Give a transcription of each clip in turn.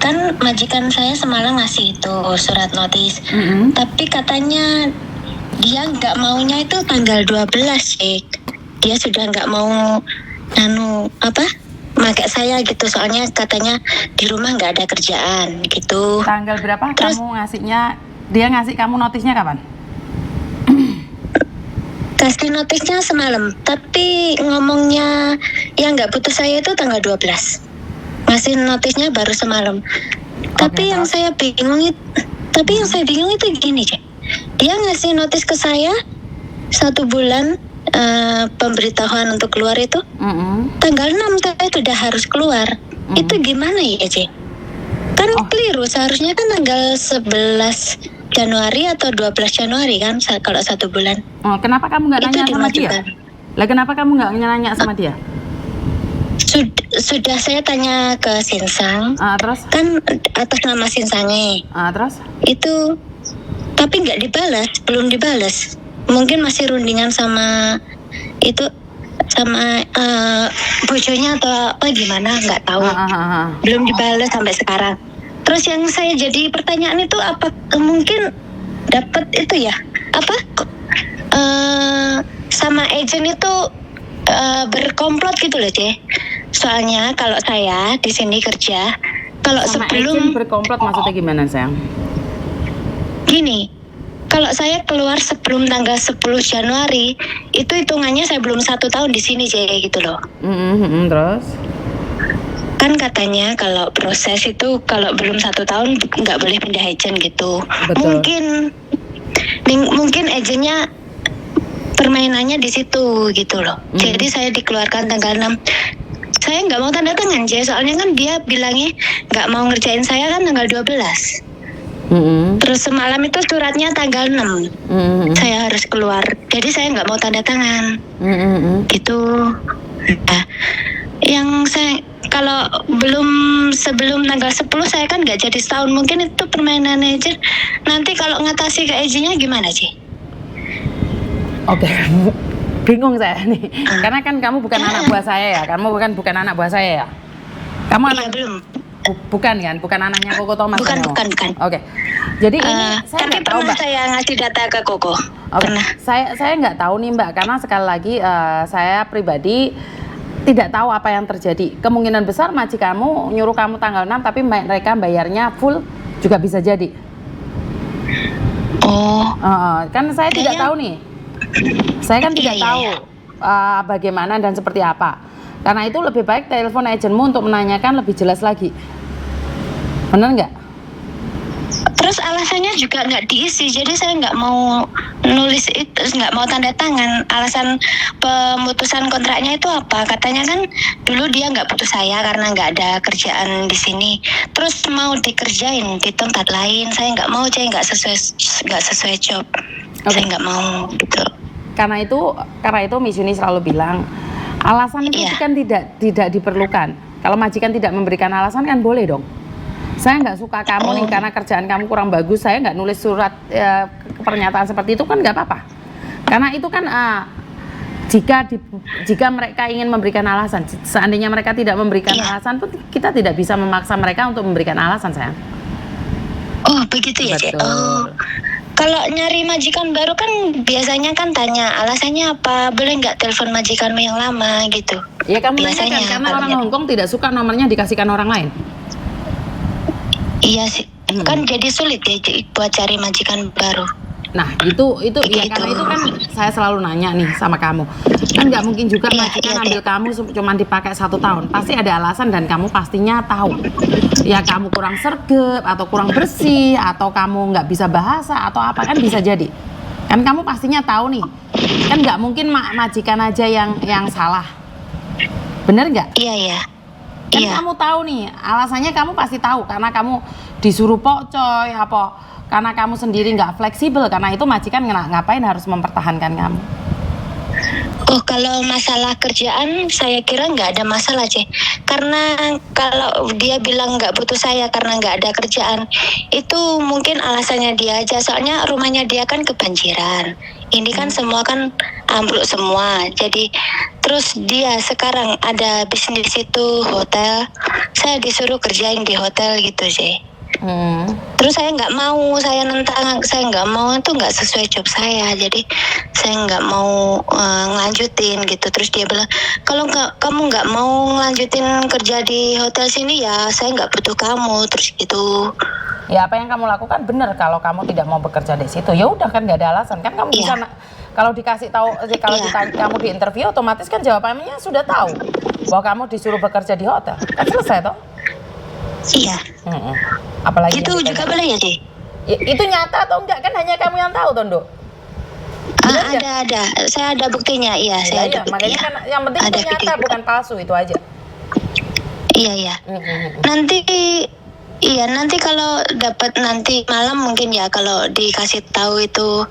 kan majikan saya semalam ngasih itu surat notis. Tapi katanya dia nggak maunya itu tanggal 12, Cek. Dia sudah nggak mau pakai saya gitu, soalnya katanya di rumah nggak ada kerjaan gitu. Tanggal berapa? Terus, kamu ngasihnya, dia ngasih kamu notisnya kapan? kasih notisnya semalam, tapi ngomongnya yang nggak butuh saya itu tanggal 12. Ngasih notisnya baru semalam. Tapi yang saya bingung itu gini, Cek. Dia ngasih notis ke saya 1 bulan pemberitahuan untuk keluar itu. Tanggal 6 saya sudah harus keluar. Itu gimana ya, Cek? Kan keliru, seharusnya kan tanggal 11 Januari atau 12 Januari kan kalau 1 bulan. Kenapa kamu nggak nanya sama dia? Lah kenapa kamu nggak nanya sama dia? Sudah saya tanya ke Sinsang. Terus? Kan atas nama Sinsangnya. Terus? Itu tapi nggak dibalas, belum dibalas. Mungkin masih rundingan sama bojonya atau apa gimana, nggak tahu. Belum dibalas sampai sekarang. Terus yang saya jadi pertanyaan itu apa mungkin dapat itu ya sama agent itu berkomplot gitu loh, Cek. Soalnya kalau saya di sini kerja, kalau sama sebelum agent berkomplot maksudnya gimana, sayang? Gini, kalau saya keluar sebelum tanggal 10 Januari, itu hitungannya saya belum 1 tahun di sini, Cek, gitu loh. Terus? Kan katanya kalau proses itu kalau belum 1 tahun nggak boleh pindah agent gitu. Betul. Mungkin agentnya permainannya di situ gitu loh. Jadi saya dikeluarkan tanggal 6. Saya nggak mau tanda tangan, soalnya kan dia bilangnya nggak mau ngerjain saya kan tanggal 12. Terus semalam itu suratnya tanggal 6. Saya harus keluar. Jadi saya nggak mau tanda tangan. Gitu. Nah, yang saya kalau sebelum tanggal 10 saya kan nggak jadi setahun, mungkin itu permainan agent. Nanti kalau ngatasi ke agentnya gimana, sih? Oke, bingung saya nih. Karena kan kamu bukan anak buah saya ya. Kamu bukan anak buah saya ya. Kamu anak belum. Bukan kan? Bukan anaknya Koko Thomas. Bukan. Oke. Jadi ini saya tapi nggak tahu, pernah Mbak. saya ngasih data ke Koko. Pernah. Saya nggak tahu nih, Mbak, karena sekali lagi saya pribadi tidak tahu apa yang terjadi. Kemungkinan besar majikanmu nyuruh kamu tanggal 6 tapi mereka bayarnya full juga bisa jadi. Kan saya tidak tahu nih. Saya kan tidak tahu bagaimana dan seperti apa. Karena itu lebih baik telepon agentmu untuk menanyakan lebih jelas lagi. Benar nggak? Terus alasannya juga nggak diisi, jadi saya nggak mau nulis itu, nggak mau tanda tangan. Alasan pemutusan kontraknya itu apa? Katanya kan dulu dia nggak butuh saya karena nggak ada kerjaan di sini. Terus mau dikerjain di tempat lain, saya nggak mau, nggak sesuai job. Saya nggak mau gitu. Karena itu Miss Yuni selalu bilang alasan itu kan tidak diperlukan. Kalau majikan tidak memberikan alasan kan boleh dong. Saya nggak suka kamu nih karena kerjaan kamu kurang bagus, saya nggak nulis surat pernyataan seperti itu kan nggak apa-apa. Karena itu kan jika mereka ingin memberikan alasan, seandainya mereka tidak memberikan alasan pun kita tidak bisa memaksa mereka untuk memberikan alasan, sayang. Oh begitu ya, Cek. Kalau nyari majikan baru kan biasanya kan tanya alasannya apa, boleh nggak telepon majikanmu yang lama gitu. Ya kamu biasanya karena orang Hongkong tidak suka nomornya dikasihkan orang lain. Iya sih, kan jadi sulit ya buat cari majikan baru. Nah itu ya, karena itu kan saya selalu nanya nih sama kamu. Kan nggak mungkin juga majikan ambil kamu cuma dipakai 1 tahun. Pasti ada alasan dan kamu pastinya tahu. Ya kamu kurang sergap atau kurang bersih atau kamu nggak bisa bahasa atau apa kan bisa jadi. Kan kamu pastinya tahu nih. Kan nggak mungkin majikan aja yang salah. Bener nggak? Iya. Kan kamu tahu nih, alasannya kamu pasti tahu karena kamu disuruh pocoy apa karena kamu sendiri nggak fleksibel, karena itu majikan ngapain harus mempertahankan kamu. Oh, kalau masalah kerjaan saya kira nggak ada masalah, Cek. Karena kalau dia bilang nggak butuh saya karena nggak ada kerjaan, itu mungkin alasannya dia aja. Soalnya rumahnya dia kan kebanjiran. Ini kan semua kan ambruk semua. Jadi terus dia sekarang ada bisnis itu hotel, saya disuruh kerjain di hotel gitu sih. Terus saya nggak mau, saya nentang, saya nggak mau, itu nggak sesuai job saya, jadi saya nggak mau ngelanjutin gitu. Terus dia bilang, kalau kamu nggak mau ngelanjutin kerja di hotel sini ya saya nggak butuh kamu, terus gitu. Ya apa yang kamu lakukan benar. Kalau kamu tidak mau bekerja di situ, ya udah kan nggak ada alasan kan kamu bisa. Kalau dikasih tahu, kalau ditanya, kamu di interview, otomatis kan jawabannya sudah tahu bahwa kamu disuruh bekerja di hotel, kan selesai toh? Iya. Apalagi itu juga boleh ya sih? Ya, itu nyata atau enggak kan hanya kamu yang tahu Tondo. Ada, saya ada buktinya, iya saya ada buktinya. Makanya kan yang penting itu nyata, bukan palsu, itu aja. Iya. Nanti kalau dapat nanti malam mungkin ya, kalau dikasih tahu itu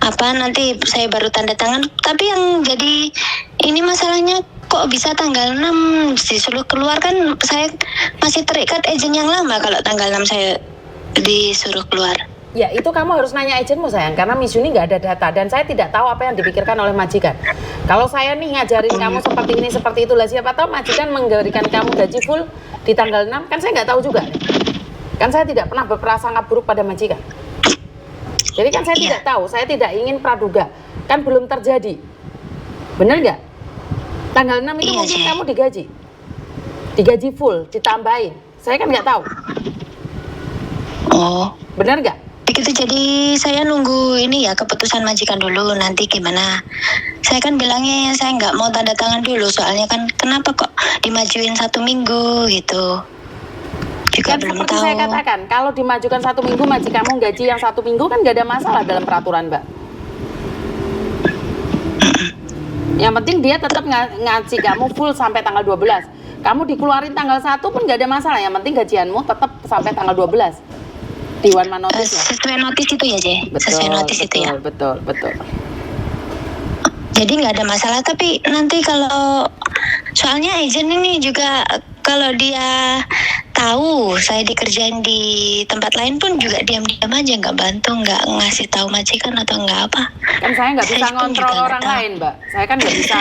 apa, nanti saya baru tanda tangan. Tapi yang jadi ini masalahnya, kok bisa tanggal 6 disuruh keluar, kan saya masih terikat agent yang lama kalau tanggal 6 saya disuruh keluar. Ya itu kamu harus nanya agenmu sayang, karena Miss Yuni nggak ada data dan saya tidak tahu apa yang dipikirkan oleh majikan. Kalau saya nih ngajarin kamu seperti ini seperti itu, lah siapa tahu majikan memberikan kamu gaji full di tanggal 6, kan saya nggak tahu juga. Kan saya tidak pernah berprasangka buruk pada majikan. Jadi kan saya tidak tahu, saya tidak ingin praduga, kan belum terjadi. Bener nggak? Tanggal 6 itu mungkin kamu digaji full, ditambahin. Saya kan nggak tahu. Oh, bener nggak? Begitu, jadi saya nunggu ini ya keputusan majikan dulu nanti gimana. Saya kan bilangnya saya nggak mau tanda tangan dulu, soalnya kan kenapa kok dimajuin 1 minggu gitu. Juga kan belum seperti tahu. saya katakan, kalau dimajukan 1 minggu majikanmu gaji yang 1 minggu kan nggak ada masalah dalam peraturan Mbak. Yang penting dia tetap ngaji kamu full sampai tanggal 12. Kamu dikeluarin tanggal 1 pun nggak ada masalah. Yang penting gajianmu tetap sampai tanggal 12. Di one man notice ya? Sesuai notis itu ya, Je? Sesuai notis itu ya? Betul. Jadi nggak ada masalah, tapi nanti kalau soalnya agent ini juga kalau dia tahu saya dikerjain di tempat lain pun juga diam-diam aja, nggak bantu, nggak ngasih tahu majikan atau nggak apa. Kan saya nggak bisa ngontrol orang lain, Mbak. Saya kan nggak bisa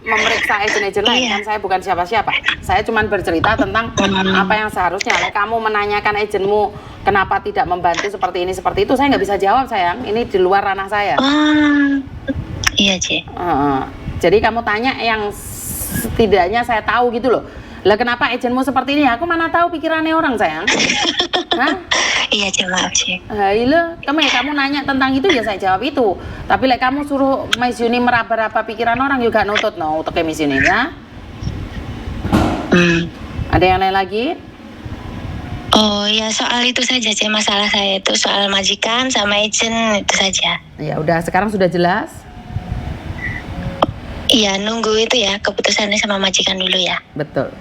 memeriksa agent-agent lain, kan saya bukan siapa-siapa. Saya cuma bercerita tentang apa yang seharusnya. Kamu menanyakan agentmu kenapa tidak membantu seperti ini seperti itu, saya nggak bisa jawab sayang. Ini di luar ranah saya. Iya, Ce. Jadi kamu tanya yang setidaknya saya tahu gitu loh. Lah kenapa agentmu seperti ini? Aku mana tahu pikirannya orang sayang. Hah? Iya, Ce, maaf, Ce. Iya, kamu nanya tentang itu ya saya jawab itu. Tapi kamu suruh Miss Yuni meraba-raba pikiran orang juga nutut kayak Miss Yuni ya. Ada yang lain lagi? Oh ya, soal itu saja, Ce, masalah saya itu soal majikan sama agent itu saja. Ya udah, sekarang sudah jelas. Iya, nunggu itu ya keputusannya sama majikan dulu ya. Betul.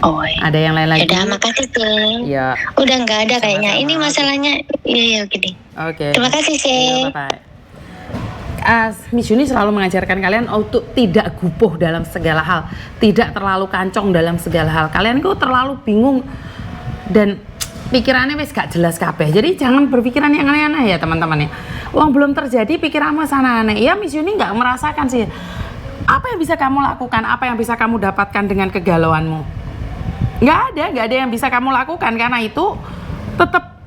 Oh, iya. Ada yang lain lagi? Udah, makasih, Ce. Ya. Udah nggak ada kayaknya. Sama-sama. Ini masalahnya, iya gini. Oke. Terima kasih, Ce. Ya, bye-bye. Miss Yuni selalu mengajarkan kalian untuk tidak gupuh dalam segala hal, tidak terlalu kancong dalam segala hal. Kalian kok terlalu bingung dan pikirannya wis gak jelas kabeh. Jadi jangan berpikiran yang aneh-aneh ya teman-teman ya. Uang belum terjadi pikiranmu sana aneh. Ya Miss Yuni nggak merasakan sih. Apa yang bisa kamu lakukan? Apa yang bisa kamu dapatkan dengan kegalauanmu? Nggak ada yang bisa kamu lakukan. Karena itu tetap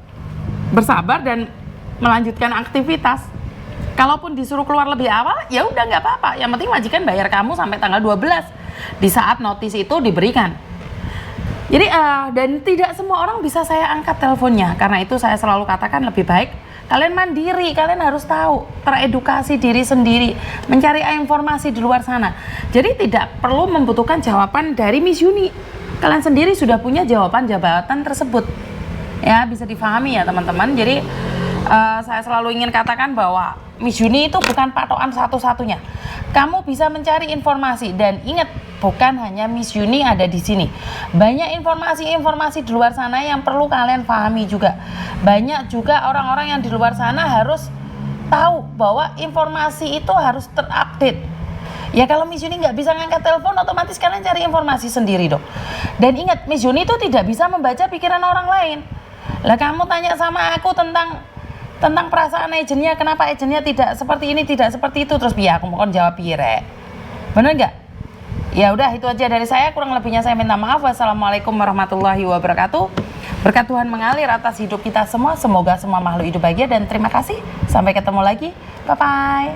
bersabar dan melanjutkan aktivitas. Kalaupun disuruh keluar lebih awal, ya udah nggak apa-apa. Yang penting majikan bayar kamu sampai tanggal 12 di saat notis itu diberikan. Jadi dan tidak semua orang bisa saya angkat teleponnya. Karena itu saya selalu katakan lebih baik kalian mandiri, kalian harus tahu, teredukasi diri sendiri, mencari informasi di luar sana. Jadi tidak perlu membutuhkan jawaban dari Miss Yuni. Kalian sendiri sudah punya jawaban jabatan tersebut. Ya, bisa difahami ya teman-teman. Jadi saya selalu ingin katakan bahwa Miss Yuni itu bukan patokan satu-satunya. Kamu bisa mencari informasi dan ingat, bukan hanya Miss Yuni ada di sini. Banyak informasi-informasi di luar sana yang perlu kalian pahami juga. Banyak juga orang-orang yang di luar sana harus tahu bahwa informasi itu harus terupdate. Ya kalau Miss Yuni nggak bisa ngangkat telepon, otomatis kalian cari informasi sendiri dong. Dan ingat, Miss Yuni itu tidak bisa membaca pikiran orang lain. Lah kamu tanya sama aku tentang tentang perasaan agentnya, kenapa agentnya tidak seperti ini, tidak seperti itu, terus biar aku mau jawab pire. Bener nggak? Ya udah, itu aja dari saya, kurang lebihnya saya minta maaf. Wassalamualaikum warahmatullahi wabarakatuh. Berkat Tuhan mengalir atas hidup kita semua, semoga semua makhluk hidup bahagia, dan terima kasih, sampai ketemu lagi, bye bye.